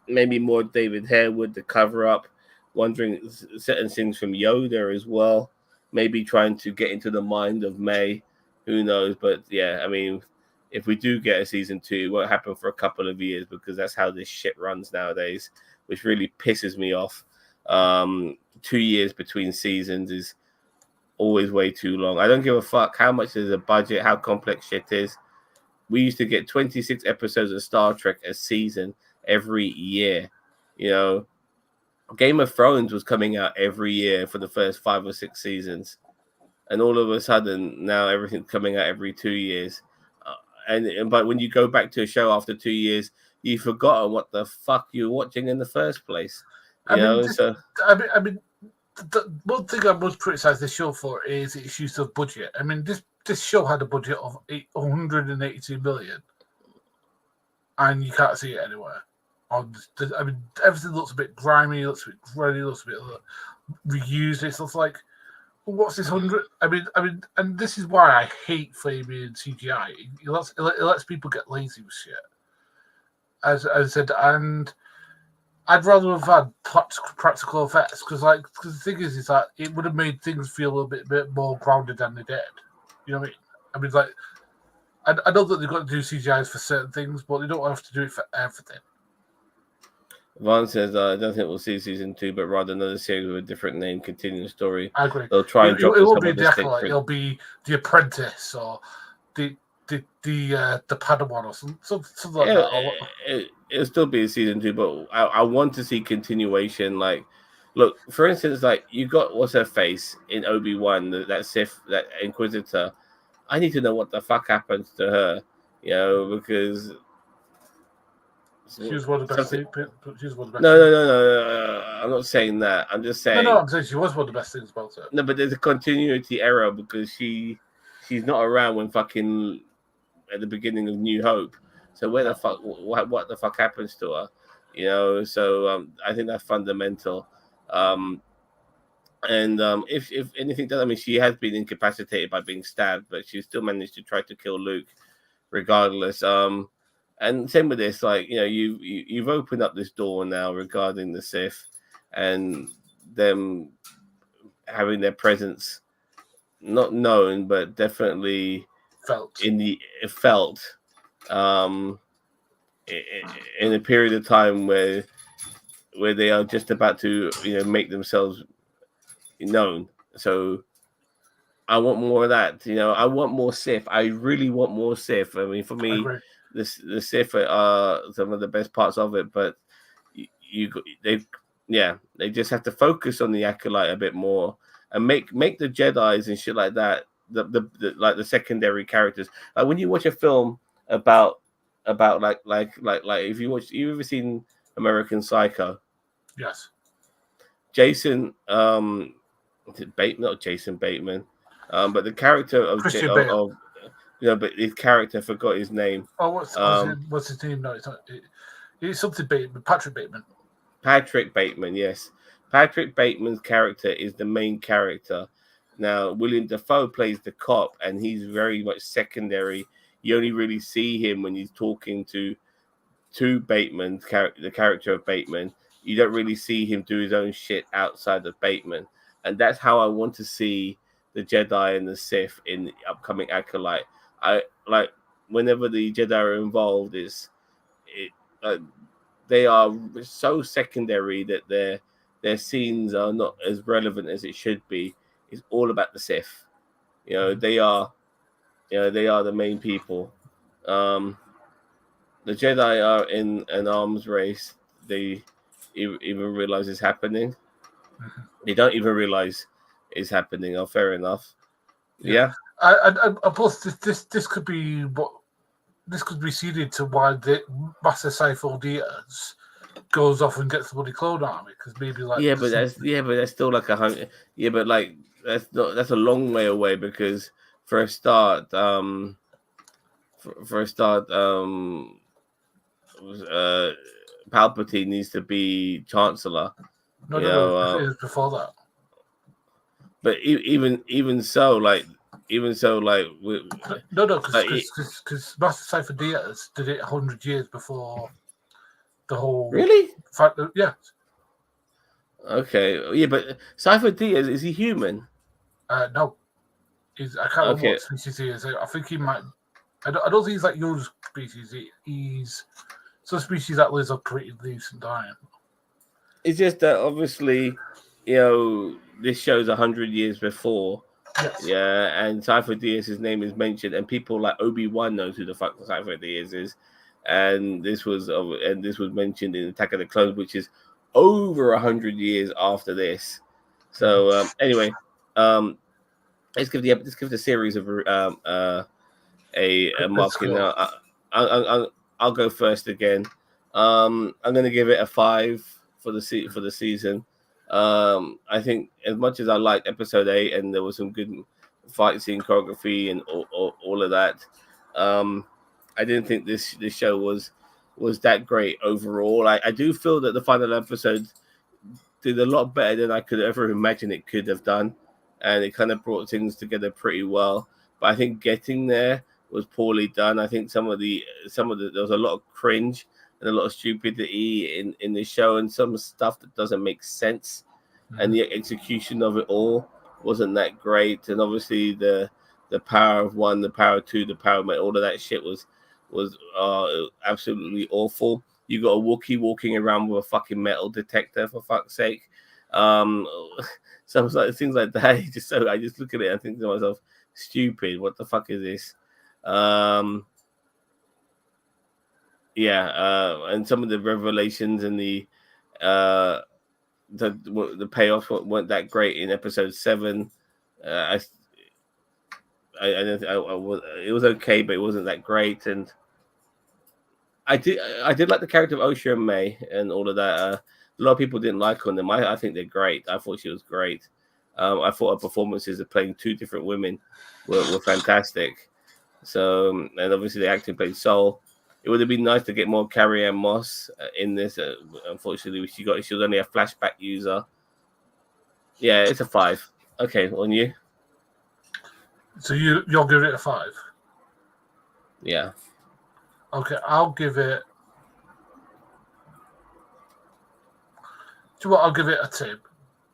Maybe more David Harewood to cover up, wondering certain things from Yoda as well. Maybe trying to get into the mind of May. Who knows? But yeah, I mean, if we do get a season 2, it won't happen for a couple of years because that's how this shit runs nowadays, which really pisses me off. 2 years between seasons is always way too long. I don't give a fuck how much is a budget, how complex shit is. We used to get 26 episodes of Star Trek a season every year. You know, Game of Thrones was coming out every year for the first 5 or 6 seasons. And all of a sudden, now everything's coming out every 2 years. But when you go back to a show after 2 years, you've forgotten what the fuck you were watching in the first place. I mean, the one thing I must criticize this show for is its use of budget. I mean, this show had a budget of 182 million, and you can't see it anywhere. I mean, everything looks a bit grimy, looks a bit grimy, looks a bit reused. It looks like, well, what's this 100? I mean, and this is why I hate flaming CGI. It lets people get lazy with shit. As I said, and I'd rather have had practical effects because the thing is that it would have made things feel a little bit more grounded than they did. You know what I mean? Like, I know that they've got to do CGIs for certain things, but they don't have to do it for everything. Vaughn says, I don't think we'll see season 2, but rather another series with a different name, continuing the story. I agree. They'll try and drop it won't be the Acolyte. It'll be the Apprentice or the Padawan or something like that. It'll still be a season 2, but I want to see continuation. Like, look, for instance, like you got what's her face in Obi-Wan, that Sith, that Inquisitor. I need to know what the fuck happens to her, you know, because she was one of the best. She was one of the best. No. I'm not saying that. I'm just saying. No, I'm saying she was one of the best things about her. No, but there's a continuity error because she she's not around when fucking at the beginning of New Hope. So where the fuck, what the fuck happens to her? You know, so I think that's fundamental. If anything does, I mean, she has been incapacitated by being stabbed, but she still managed to try to kill Luke, regardless. And same with this, like, you know, you've opened up this door now regarding the Sith and them having their presence not known, but definitely felt um, in a period of time where they are just about to, you know, make themselves known. So I want more of that. You know, I want more Sith. I really want more Sith. I mean, for me, the Sith are some of the best parts of it, but they just have to focus on the Acolyte a bit more and make the Jedis and shit like that the like the secondary characters. Like when you watch a film about like if you ever seen American Psycho? Yes. Jason not Jason Bateman, but the character of Christian Bale. You know, but his character, I forgot his name. Oh, what's his name? No, it's not. It's something Bateman. Patrick Bateman. Patrick Bateman, yes. Patrick Bateman's character is the main character. Now, William Dafoe plays the cop, and he's very much secondary. You only really see him when he's talking to Bateman, the character of Bateman. You don't really see him do his own shit outside of Bateman. And that's how I want to see the Jedi and the Sith in the upcoming Acolyte. I like whenever the Jedi are involved, they are so secondary that their scenes are not as relevant as it should be. It's all about the Sith. You know, they are the main people. The Jedi are in an arms race. They even realize it's happening. They don't even realize it's happening. Oh, fair enough. Yeah. I plus this could be what this could be seeded to why the Master Sifo Diaz goes off and gets the bloody clone army, because maybe like but that's still like 100. Yeah, but like that's a long way away, because for a start, Palpatine needs to be Chancellor. No, it was before that. But even so, because Master Sifo Diaz did it 100 years before the whole. Really? Fact, yeah. Okay. Yeah, but Sifo Diaz, is he human? No. I can't remember what species he is. I think he might. I don't think he's like your species. He's some species that lives a pretty decent diet. It's just that obviously, you know, this show's 100 years before. Yes. Yeah, and Sifo Dyaz's name is mentioned, and people like Obi-Wan knows who the fuck Sifo Dyaz is, and this was mentioned in Attack of the Clones, which is over 100 years after this. So anyway, let's give the series a marking now. I'll go first again. I'm going to give it a 5 for the season. I think as much as I liked episode 8 and there was some good fight scene choreography and all of that, I didn't think this show was that great overall. I do feel that the final episode did a lot better than I could ever imagine it could have done, and it kind of brought things together pretty well. But I think getting there was poorly done. I think some of the there was a lot of cringe and a lot of stupidity in the show, and some stuff that doesn't make sense. Mm-hmm. And the execution of it all wasn't that great. And obviously the power of one, the power of two, the power of all of that shit was absolutely awful. You got a Wookiee walking around with a fucking metal detector, for fuck's sake. Some like things like that. I just look at it and think to myself, stupid. What the fuck is this? And some of the revelations and the payoffs weren't that great in episode 7. It was okay, but it wasn't that great. And I did like the character of Osha and May and all of that. A lot of people didn't like on them. I think they're great. I thought she was great. I thought her performances of playing two different women were fantastic. So, and obviously the acting played Soul. It would have been nice to get more Carrie-Anne Moss in this. Unfortunately, she was only a flashback user. Yeah, it's a 5. Okay, on you. So you'll give it a 5. Yeah. Okay, I'll give it. Do you know what? I'll give it a 2,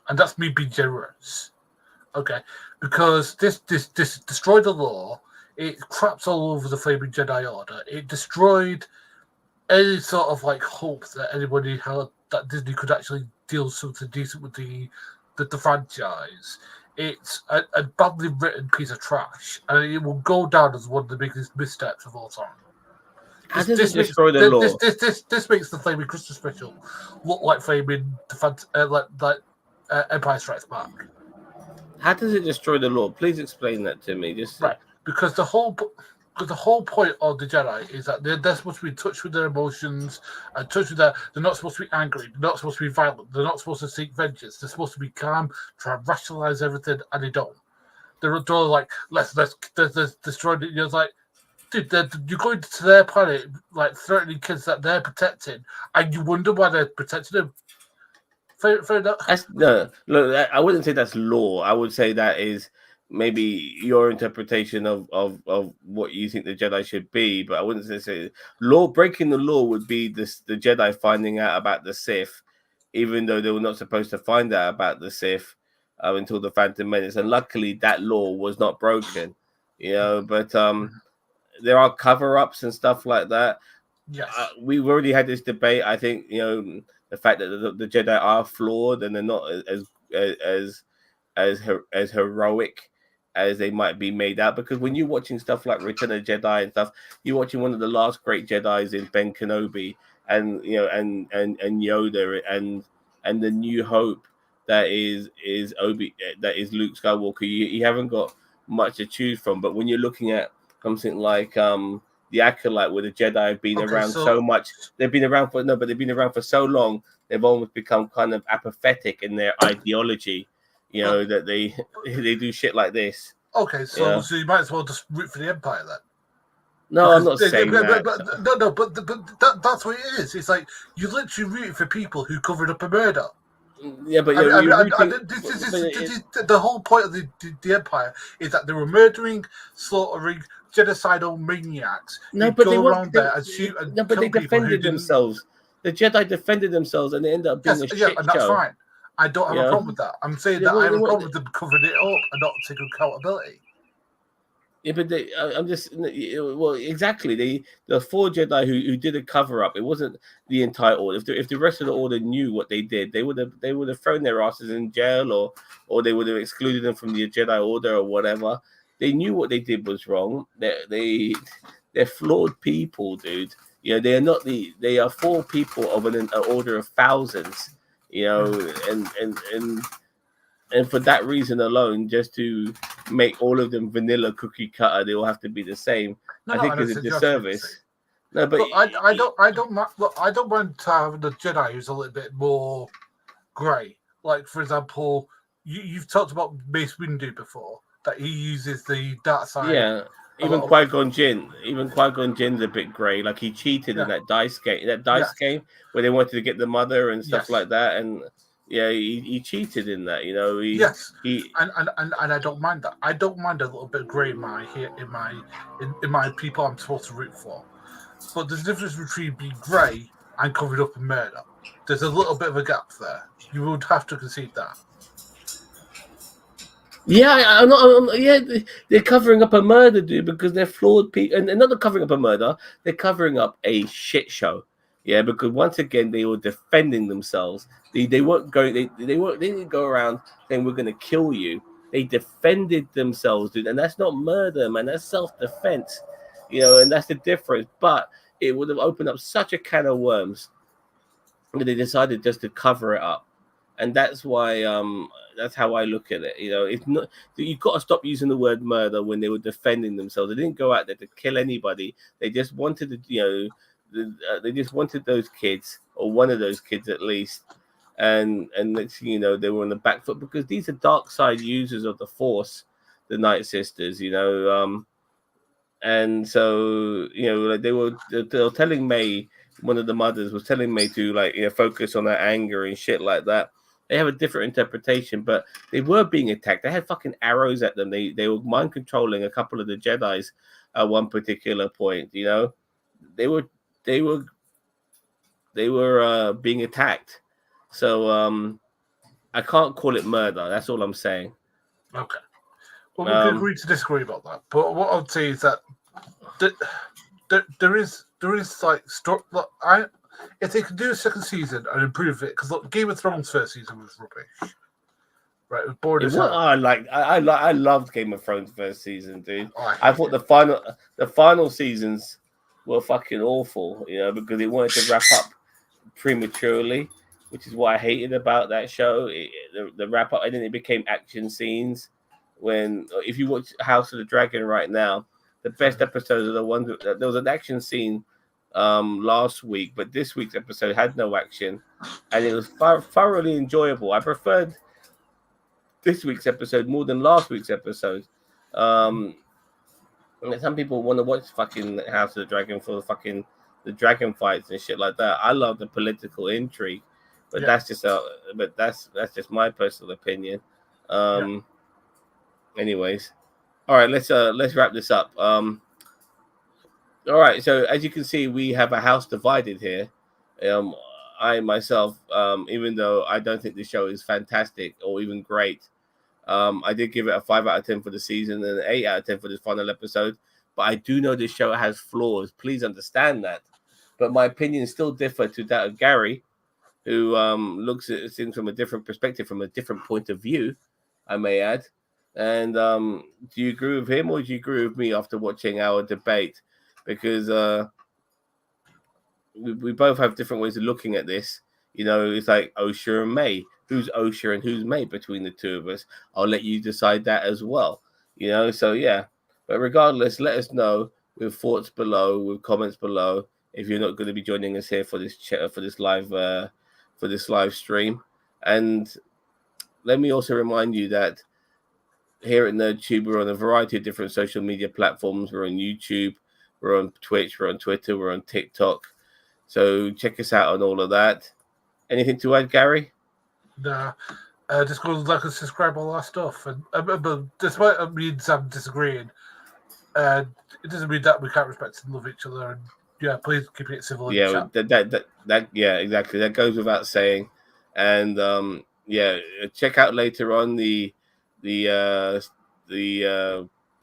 and that's me being generous. Okay, because this destroyed the law. It craps all over the Flaming Jedi Order. It destroyed any sort of like hope that anybody had that Disney could actually deal something decent with the franchise. It's a badly written piece of trash, and it will go down as one of the biggest missteps of all time. How does it destroy the law? This makes the Flaming Crystal Special look like Flaming Empire Strikes Back. How does it destroy the law? Please explain that to me. Right, because the whole point of the Jedi is that they're supposed to be in touch with their emotions and touch with they're not supposed to be angry, they're not supposed to be violent, they're not supposed to seek vengeance, they're supposed to be calm, try and rationalize everything, and they don't. They're like, let's destroy it. You're like, dude, you're going to their planet, like threatening kids that they're protecting, and you wonder why they're protecting them. Fair enough. Look, I wouldn't say that's law. I would say that is maybe your interpretation of what you think the Jedi should be, but I wouldn't say law. Breaking the law would be the Jedi finding out about the Sith, even though they were not supposed to find out about the Sith until the Phantom Menace. And luckily, that law was not broken, But there are cover-ups and stuff like that. Yes, we've already had this debate. I think the fact that the Jedi are flawed and they're not as heroic as they might be made out. Because when you're watching stuff like Return of the Jedi and stuff, you're watching one of the last great Jedis in Ben Kenobi, and and Yoda and the New Hope that is Luke Skywalker. You haven't got much to choose from. But when you're looking at something like the Acolyte, where the Jedi have been around so much, they've been around for so long, they've almost become kind of apathetic in their ideology, that they do shit like this. Okay, so you might as well just root for the Empire then. No, I'm not saying that. But that's what it is. It's like you literally rooting for people who covered up a murder. Yeah, but the whole point of the Empire is that they were murdering, slaughtering, genocidal maniacs. No, but they defended themselves. The Jedi defended themselves, and they ended up being a shit show. And that's fine. I don't have a problem with that. I'm saying that I have a problem with them covering it up and not taking accountability. Yeah, but I'm just exactly. The 4 Jedi who did a cover up. It wasn't the entire order. If the rest of the order knew what they did, they would have thrown their asses in jail, or they would have excluded them from the Jedi Order or whatever. They knew what they did was wrong. They're flawed people, dude. They are not they are 4 people of an order of thousands. And for that reason alone, just to make all of them vanilla cookie cutter, they all have to be the same. I think it's a disservice. No, but I don't mind having the Jedi who's a little bit more grey. Like, for example, you've talked about Mace Windu before, that he uses the dark side. Yeah, even Qui-Gon Jinn's a bit grey. Like, he cheated in that dice game where they wanted to get the mother and stuff like that, and he cheated in that. And I don't mind that. I don't mind a little bit of grey in my people I'm supposed to root for. But there's a difference between being grey and covered up in murder. There's a little bit of a gap there. You would have to concede that. Yeah, they're covering up a murder, dude, because they're flawed people, and they're not covering up a murder. They're covering up a shit show. Yeah, because once again they were defending themselves. They weren't going. They didn't go around saying we're going to kill you. They defended themselves, dude, and that's not murder, man. That's self-defense, and that's the difference. But it would have opened up such a can of worms that they decided just to cover it up, and that's why that's how I look at it. It's not, you've got to stop using the word murder when they were defending themselves. They didn't go out there to kill anybody. They just wanted to, they just wanted those kids, or one of those kids at least, and next thing you know, they were on the back foot because these are dark side users of the Force, the Night Sisters, and so like they were telling May, one of the mothers was telling May to focus on her anger and shit like that. They have a different interpretation, but they were being attacked. They had fucking arrows at them. They were mind controlling a couple of the Jedis at one particular point. They were being attacked. So I can't call it murder. That's all I'm saying. Okay. Well, we can agree to disagree about that. But what I'd say is that there is like if they could do a second season and improve it, because Game of Thrones first season was rubbish. Right, it was boring as hell. I loved Game of Thrones first season, dude. I thought the final seasons were fucking awful, because they wanted to wrap up prematurely, which is what I hated about that show. The wrap up, and then it became action scenes. If you watch House of the Dragon right now, the best episodes are the ones there was an action scene last week, but this week's episode had no action, and it was thoroughly enjoyable. I preferred this week's episode more than last week's episode. Some people want to watch fucking House of the Dragon for the dragon fights and shit like that. I love the political intrigue, but that's just my personal opinion. Anyways, all right, let's wrap this up. All right, so as you can see, we have a house divided here. I myself, even though I don't think the show is fantastic or even great, I did give it a 5 out of 10 for the season and an 8 out of 10 for this final episode. But I do know this show has flaws. Please understand that. But my opinions still differ to that of Gary, who looks at things from a different perspective, from a different point of view, I may add. And do you agree with him or do you agree with me after watching our debate? Because we both have different ways of looking at this. It's like Osha and May. Who's Osha and who's May between the two of us? I'll let you decide that as well. So yeah. But regardless, let us know with thoughts below, with comments below, if you're not going to be joining us here for this live stream. And let me also remind you that here at NerdTube, we're on a variety of different social media platforms. We're on YouTube, we're on Twitch, we're on Twitter, we're on TikTok. So check us out on all of that. Anything to add, Gary? Nah. Just go like and subscribe, all that stuff. And but despite me and Sam disagreeing, it doesn't mean that we can't respect and love each other. And yeah, please keep it civil. Yeah, exactly. That goes without saying. And check out later on the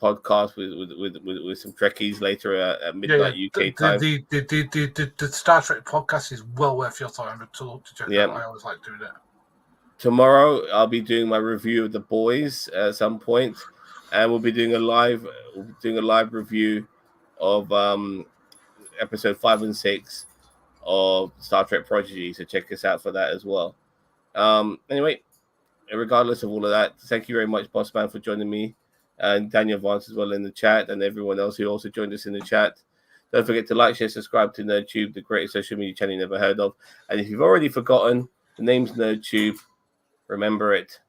podcast with some Trekkies later at midnight UK time. The Star Trek podcast is well worth your time to check out. I always like doing it. Tomorrow I'll be doing my review of The Boys at some point, and we'll be doing a live review of episode 5 and 6 of Star Trek Prodigy. So check us out for that as well. Anyway, regardless of all of that, thank you very much, Boss Man, for joining me, and Daniel Vance as well in the chat, and everyone else who also joined us in the chat. Don't forget to like, share, subscribe to NerdTube, the greatest social media channel you never heard of. And if you've already forgotten, the name's NerdTube. Remember it.